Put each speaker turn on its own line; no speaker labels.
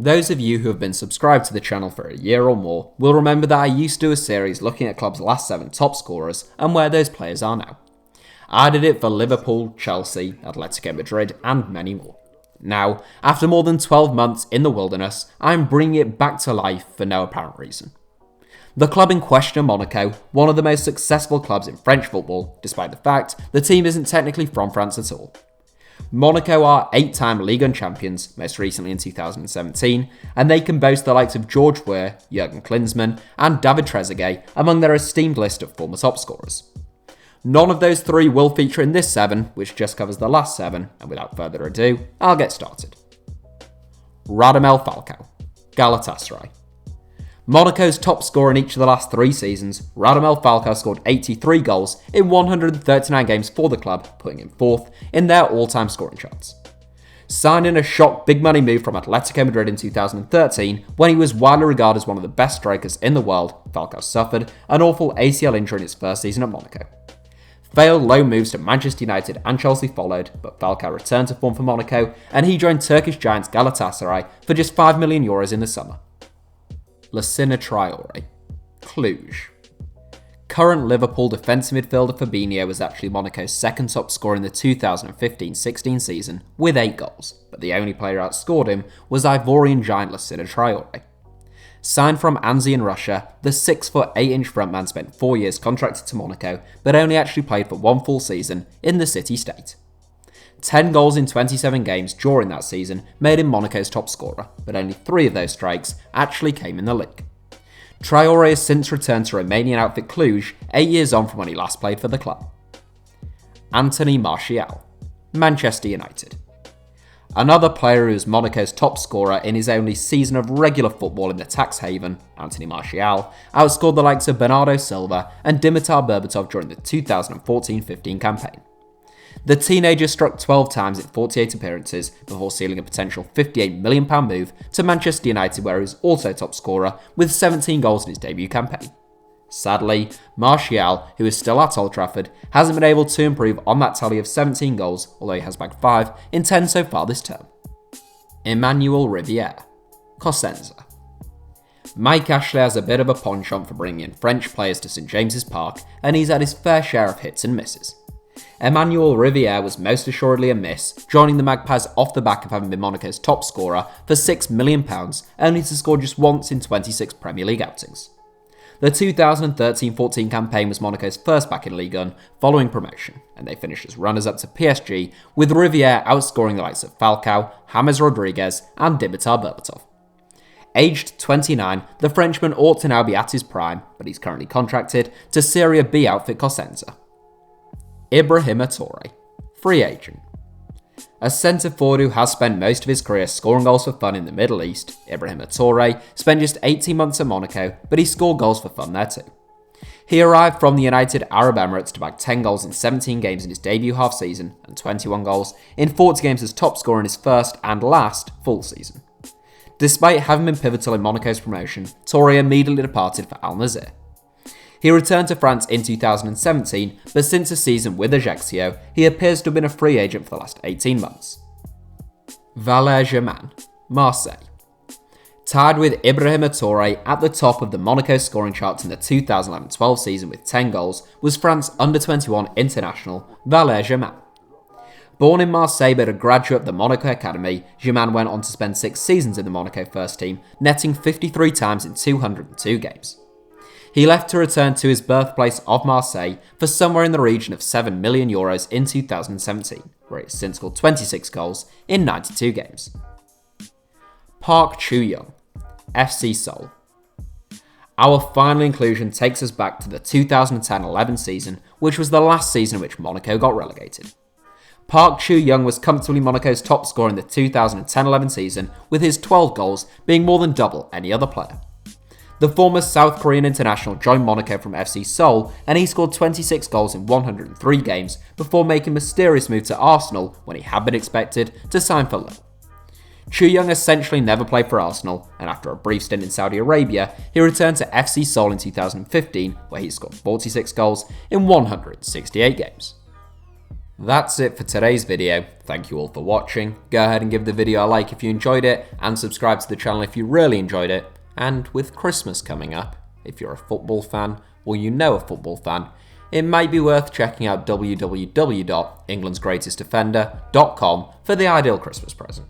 Those of you who have been subscribed to the channel for a year or more will remember that I used to do a series looking at clubs' last 7 top scorers and where those players are now. I did it for Liverpool, Chelsea, Atletico Madrid and many more. Now, after more than 12 months in the wilderness, I'm bringing it back to life for no apparent reason. The club in question, Monaco, one of the most successful clubs in French football, despite the fact the team isn't technically from France at all. Monaco are 8-time Ligue 1 champions, most recently in 2017, and they can boast the likes of George Weah, Jurgen Klinsmann, and David Trezeguet among their esteemed list of former top scorers. None of those 3 will feature in this 7, which just covers the last 7, and without further ado, I'll get started. Radamel Falcao, Galatasaray. Monaco's top scorer in each of the last 3 seasons, Radamel Falcao scored 83 goals in 139 games for the club, putting him 4th in their all-time scoring charts. Signed in a shock big money move from Atletico Madrid in 2013, when he was widely regarded as one of the best strikers in the world, Falcao suffered an awful ACL injury in his first season at Monaco. Failed loan moves to Manchester United and Chelsea followed, but Falcao returned to form for Monaco and he joined Turkish giants Galatasaray for just €5 million in the summer. Lacina Traore, CLUJ. Current Liverpool defensive midfielder Fabinho was actually Monaco's second top scorer in the 2015-16 season with 8 goals, but the only player who outscored him was Ivorian giant Lacina Traore. Signed from Anzhi in Russia, the 6'8" frontman spent 4 years contracted to Monaco, but only actually played for 1 full season in the city-state. 10 goals in 27 games during that season made him Monaco's top scorer, but only 3 of those strikes actually came in the league. Traore has since returned to Romanian outfit CLUJ 8 years on from when he last played for the club. Anthony Martial, Manchester United. Another player who was Monaco's top scorer in his only season of regular football in the tax haven, Anthony Martial, outscored the likes of Bernardo Silva and Dimitar Berbatov during the 2014-15 campaign. The teenager struck 12 times in 48 appearances before sealing a potential £58 million move to Manchester United, where he was also top scorer with 17 goals in his debut campaign. Sadly, Martial, who is still at Old Trafford, hasn't been able to improve on that tally of 17 goals, although he has bagged 5 in 10 so far this term. EMMANUEL RIVIÈRE, COSENZA. Mike Ashley has a bit of a penchant for bringing in French players to St James's Park, and he's had his fair share of hits and misses. EMMANUEL RIVIÈRE was most assuredly a miss, joining the Magpies off the back of having been Monaco's top scorer for £6 million, only to score just once in 26 Premier League outings. The 2013-14 campaign was Monaco's first back in Ligue 1 following promotion, and they finished as runners-up to PSG, with RIVIÈRE outscoring the likes of Falcao, James Rodriguez and Dimitar Berbatov. Aged 29, the Frenchman ought to now be at his prime, but he's currently contracted to Serie B outfit Cosenza. IBRAHIMA Traore, free agent. A centre-forward who has spent most of his career scoring goals for fun in the Middle East, IBRAHIMA Traore spent just 18 months at Monaco, but he scored goals for fun there too. He arrived from the United Arab Emirates to bag 10 goals in 17 games in his debut half-season and 21 goals in 40 games as top scorer in his first and last full season. Despite having been pivotal in Monaco's promotion, Traore immediately departed for Al Nassr. He returned to France in 2017, but since a season with Ajaccio, he appears to have been a free agent for the last 18 months. VALÈRE Germain, Marseille. Tied with IBRAHIMA Traore at the top of the Monaco scoring charts in the 2011-12 season with 10 goals was France under-21 international VALÈRE Germain. Born in Marseille but a graduate of the Monaco Academy, Germain went on to spend 6 seasons in the Monaco first team, netting 53 times in 202 games. He left to return to his birthplace of Marseille for somewhere in the region of €7 million in 2017, where he has since scored 26 goals in 92 games. Park Chu-young, FC Seoul. Our final inclusion takes us back to the 2010-11 season, which was the last season in which Monaco got relegated. Park Chu-young was comfortably Monaco's top scorer in the 2010-11 season, with his 12 goals being more than double any other player. The former South Korean international joined Monaco from FC Seoul, and he scored 26 goals in 103 games before making a mysterious move to Arsenal when he had been expected to sign for Lille. Chu-young essentially never played for Arsenal, and after a brief stint in Saudi Arabia, he returned to FC Seoul in 2015, where he scored 46 goals in 168 games. That's it for today's video. Thank you all for watching. Go ahead and give the video a like if you enjoyed it, and subscribe to the channel if you really enjoyed it. And with Christmas coming up, if you're a football fan or you know a football fan, it might be worth checking out www.englandsgreatestdefender.com for the ideal Christmas present.